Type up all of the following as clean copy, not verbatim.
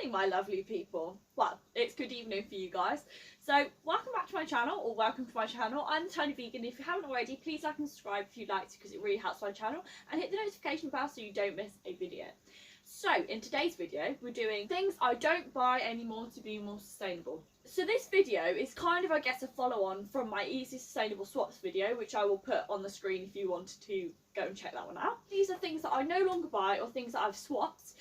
morning, my lovely people. Well, it's good evening for you guys. So welcome back to my channel, or welcome to my channel. I'm Tiny Vegan. If you haven't already, please like and subscribe if you'd like to, because it really helps my channel, and hit the notification bell so you don't miss a video. So in today's video, we're doing things I don't buy anymore to be more sustainable. So this video is kind of, I guess, a follow-on from my easy sustainable swaps video, which I will put on the screen if you wanted to go and check that one out. These are things that I no longer buy, or things that I've swapped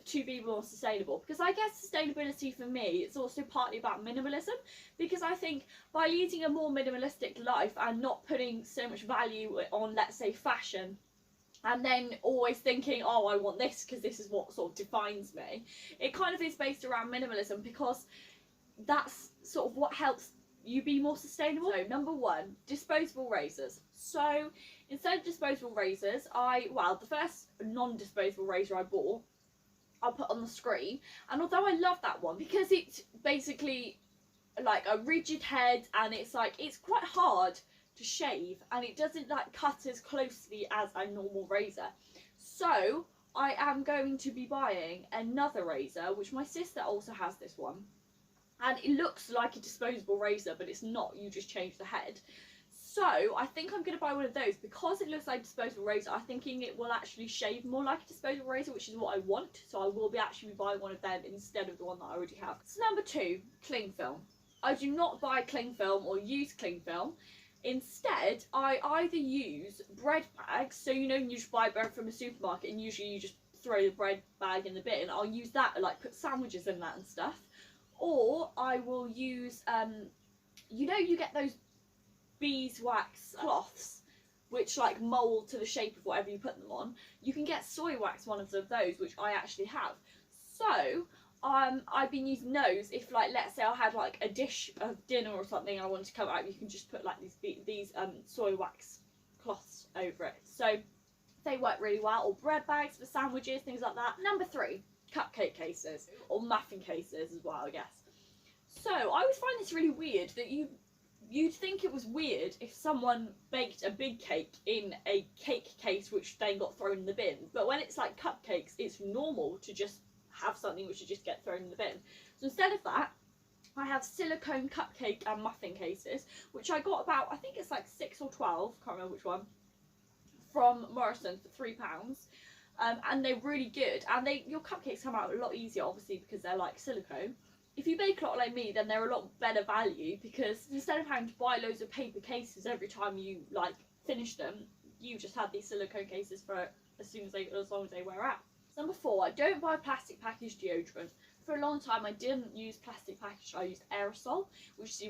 to be more sustainable, because I guess sustainability for me, it's also partly about minimalism, because I think by leading a more minimalistic life and not putting so much value on, let's say, fashion, and then always thinking, oh, I want this because this is what sort of defines me, it kind of is based around minimalism, because that's sort of what helps you be more sustainable. So number one, disposable razors. So instead of disposable razors, the first non-disposable razor I bought, I'll put on the screen, and although I love that one because it's basically like a rigid head, and it's quite hard to shave, and it doesn't like cut as closely as a normal razor. So I am going to be buying another razor, which my sister also has this one, and it looks like a disposable razor, but it's not. You just change the head. So I think I'm going to buy one of those because it looks like a disposable razor. I'm thinking it will actually shave more like a disposable razor, which is what I want. So I will be actually buying one of them instead of the one that I already have. So number two, Clingfilm. I do not buy Clingfilm or use Clingfilm. Instead, I either use bread bags. So you know, you just buy bread from a supermarket, and usually you just throw the bread bag in the bin. I'll use that, like put sandwiches in that and stuff. Or I will use, you know, you get those beeswax cloths which like mould to the shape of whatever you put them on. You can get soy wax, one of those, which I actually have. So I've been using those if, like, let's say I had like a dish of dinner or something and I wanted to come out, you can just put like these soy wax cloths over it. So they work really well. Or bread bags for sandwiches, things like that. Number three, cupcake cases, or muffin cases as well, I guess. So I always find this really weird that you'd think it was weird if someone baked a big cake in a cake case which then got thrown in the bin. But when it's like cupcakes, it's normal to just have something which should just get thrown in the bin. So instead of that, I have silicone cupcake and muffin cases, which I got about, I think it's like 6 or 12, can't remember which one, from Morrison's for £3. And they're really good. And your cupcakes come out a lot easier, obviously, because they're like silicone. If you bake a lot like me, then they're a lot better value, because instead of having to buy loads of paper cases every time you like finish them, you just have these silicone cases for as long as they wear out. Number four, I don't buy plastic packaged deodorant. For a long time I didn't use plastic packaged, I used aerosol, which is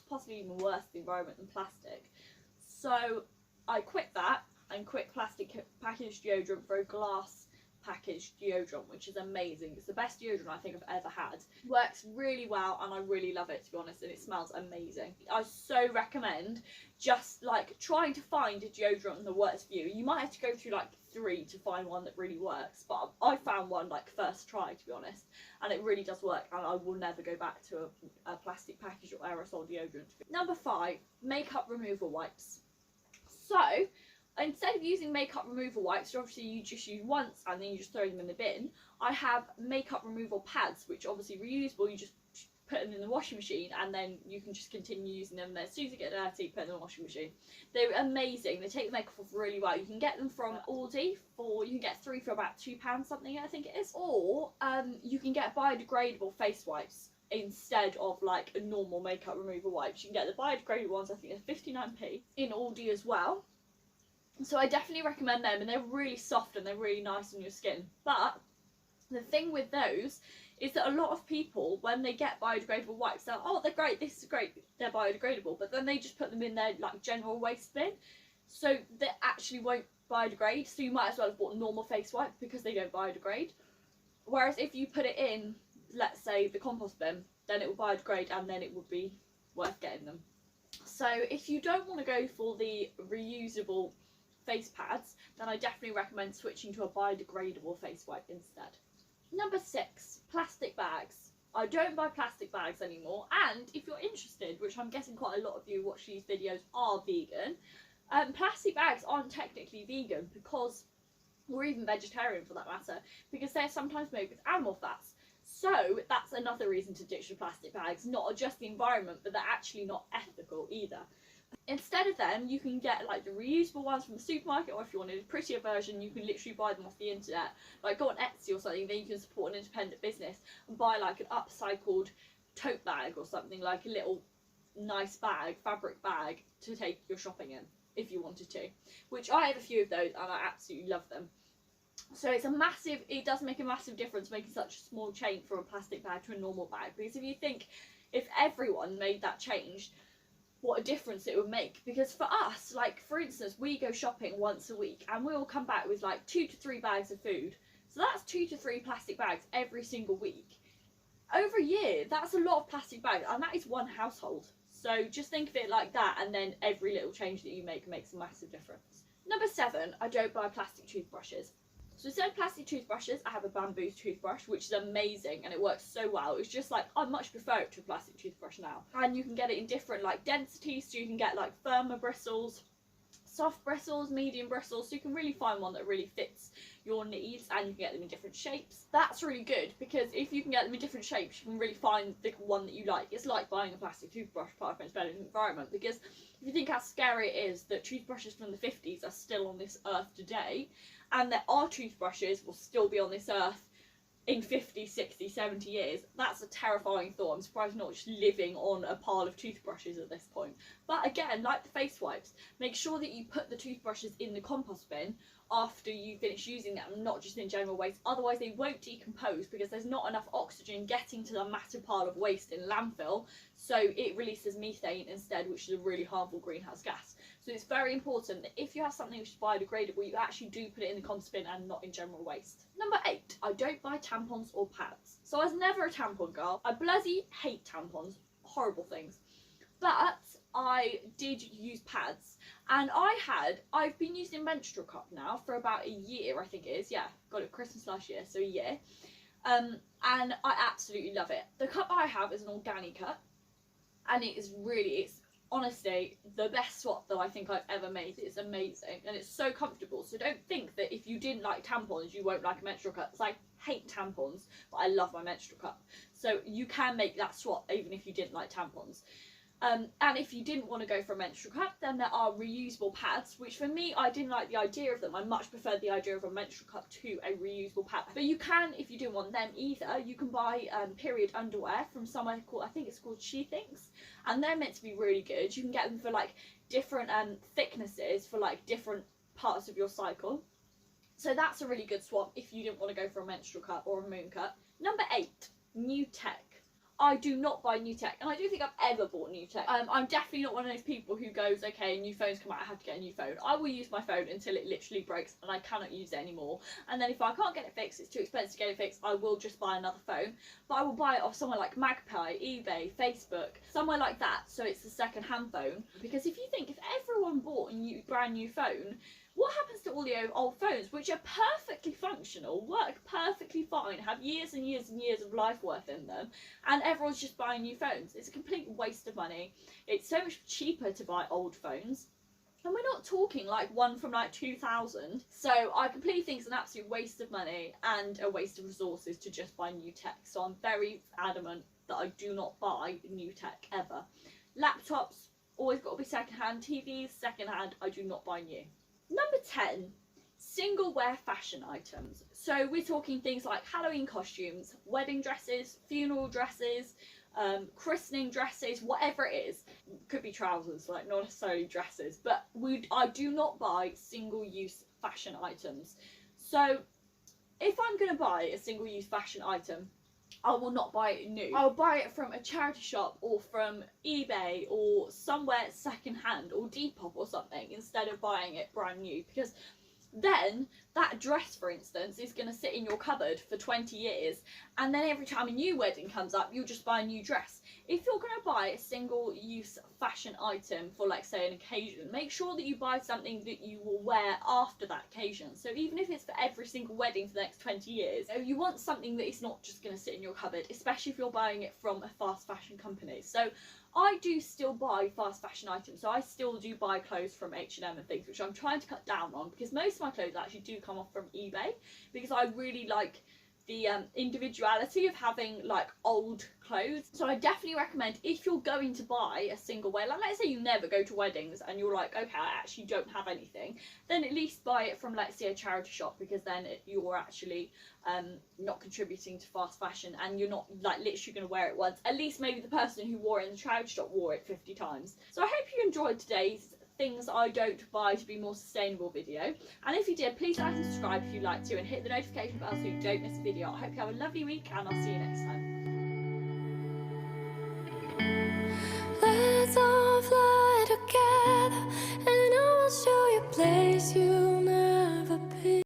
possibly even worse for the environment than plastic. So I quit that and quit plastic packaged deodorant for a glass packaged deodorant, which is amazing. It's the best deodorant I think I've ever had. It works really well, and I really love it, to be honest, and it smells amazing. I so recommend just like trying to find a deodorant that works for you. You might have to go through like 3 to find one that really works, but I found one like first try, to be honest, and it really does work, and I will never go back to a plastic package or aerosol deodorant. Number 5, makeup removal wipes. So instead of using makeup removal wipes, obviously you just use once and then you just throw them in the bin, I have makeup removal pads, which obviously reusable. You just put them in the washing machine and then you can just continue using them. As soon as they get dirty, put them in the washing machine. They're amazing. They take the makeup off really well. You can get them from Aldi you can get 3 for about £2 something, I think it is. Or you can get biodegradable face wipes instead of like a normal makeup removal wipes. You can get the biodegradable ones, I think they're 59p in Aldi as well. So I definitely recommend them, and they're really soft and they're really nice on your skin. But the thing with those is that a lot of people, when they get biodegradable wipes, they're like, oh, they're great, this is great, they're biodegradable, but then they just put them in their like general waste bin, so they actually won't biodegrade. So you might as well have bought a normal face wipe because they don't biodegrade. Whereas if you put it in, let's say, the compost bin, then it will biodegrade and then it would be worth getting them. So if you don't want to go for the reusable face pads, then I definitely recommend switching to a biodegradable face wipe instead. Number 6, plastic bags. I don't buy plastic bags anymore, and if you're interested, which I'm guessing quite a lot of you who watch these videos are vegan, plastic bags aren't technically vegan, because, or even vegetarian for that matter, because they're sometimes made with animal fats. So that's another reason to ditch the plastic bags, not just the environment, but they're actually not ethical either. Instead of them, you can get like the reusable ones from the supermarket, or if you wanted a prettier version, you can literally buy them off the internet. Like go on Etsy or something, then you can support an independent business and buy like an upcycled tote bag or something, like a little nice bag, fabric bag to take your shopping in if you wanted to. Which I have a few of those and I absolutely love them. So it does make a massive difference making such a small change from a plastic bag to a normal bag, because if you think if everyone made that change, what a difference it would make. Because for us, like for instance, we go shopping once a week and we'll come back with like 2 to 3 bags of food, so that's 2 to 3 plastic bags every single week. Over a year, that's a lot of plastic bags, and that is one household. So just think of it like that, and then every little change that you make makes a massive difference. Number 7, I don't buy plastic toothbrushes. So instead of plastic toothbrushes, I have a bamboo toothbrush, which is amazing and it works so well. It's just like, I much prefer it to a plastic toothbrush now. And you can get it in different like densities, so you can get like firmer bristles, soft bristles, medium bristles, so you can really find one that really fits your needs, and you can get them in different shapes. That's really good, because if you can get them in different shapes, you can really find the one that you like. It's like buying a plastic toothbrush, part of it's better in the environment, because if you think how scary it is that toothbrushes from the 50s are still on this earth today, and that our toothbrushes will still be on this earth in 50, 60, 70 years, that's a terrifying thought. I'm surprised I'm not just living on a pile of toothbrushes at this point. But again, like the face wipes, make sure that you put the toothbrushes in the compost bin after you finish using them, not just in general waste. Otherwise they won't decompose, because there's not enough oxygen getting to the massive pile of waste in landfill, so it releases methane instead, which is a really harmful greenhouse gas. So it's very important that if you have something which is biodegradable, you actually do put it in the compost bin and not in general waste. Number 8, I don't buy tampons or pads. So I was never a tampon girl. I bloody hate tampons, horrible things. But I did use pads, and I've been using a menstrual cup now for about a year, I think it is. Yeah, got it Christmas last year, so a year. And I absolutely love it. The cup I have is an organic cup, and it's honestly the best swap that I think I've ever made. It's amazing, and it's so comfortable. So don't think that if you didn't like tampons, you won't like a menstrual cup. It's like, I hate tampons, but I love my menstrual cup. So you can make that swap even if you didn't like tampons. And if you didn't want to go for a menstrual cup, then there are reusable pads, which for me, I didn't like the idea of them. I much preferred the idea of a menstrual cup to a reusable pad. But you can, if you didn't want them either, you can buy period underwear from somewhere called, I think it's called She Thinks, and they're meant to be really good. You can get them for like different thicknesses for like different parts of your cycle. So that's a really good swap if you didn't want to go for a menstrual cup or a moon cup. Number 8, new tech. I do not buy new tech, and I don't think I've ever bought new tech. I'm definitely not one of those people who goes, okay, new phones come out, I have to get a new phone. I will use my phone until it literally breaks and I cannot use it anymore. And then if I can't get it fixed, it's too expensive to get it fixed, I will just buy another phone. But I will buy it off somewhere like Magpie, eBay, Facebook, somewhere like that, so it's a second-hand phone. Because if you think, if everyone bought a brand new phone, what happens to all the old phones, which are perfectly functional, work perfectly fine, have years and years and years of life worth in them, and everyone's just buying new phones? It's a complete waste of money. It's so much cheaper to buy old phones. And we're not talking like one from like 2000. So I completely think it's an absolute waste of money and a waste of resources to just buy new tech. So I'm very adamant that I do not buy new tech ever. Laptops, always got to be second-hand. TVs, second-hand. I do not buy new. Number 10, single wear fashion items. So we're talking things like Halloween costumes, wedding dresses, funeral dresses, christening dresses, whatever it is. Could be trousers, like not necessarily dresses, but I do not buy single-use fashion items. So if I'm going to buy a single-use fashion item, I will not buy it new. I'll buy it from a charity shop or from eBay or somewhere second-hand or Depop or something, instead of buying it brand new, because then that dress, for instance, is going to sit in your cupboard for 20 years, and then every time a new wedding comes up, you'll just buy a new dress. If you're going to buy a single-use fashion item for, like, say, an occasion, make sure that you buy something that you will wear after that occasion. So even if it's for every single wedding for the next 20 years, you want something that is not just going to sit in your cupboard, especially if you're buying it from a fast fashion company. So I do still buy fast fashion items, so I still do buy clothes from H&M and things, which I'm trying to cut down on, because most of my clothes actually do come off from eBay, because I really like the individuality of having like old clothes. So I definitely recommend, if you're going to buy a single wear, like let's say you never go to weddings and you're like, okay, I actually don't have anything, then at least buy it from, let's say, a charity shop, because then you're actually not contributing to fast fashion, and you're not like literally going to wear it once. At least maybe the person who wore it in the charity shop wore it 50 times. So I hope you enjoyed today's things I don't buy to be more sustainable video, and if you did, please like and subscribe if you'd like to, and hit the notification bell so you don't miss a video. I hope you have a lovely week, and I'll see you next time.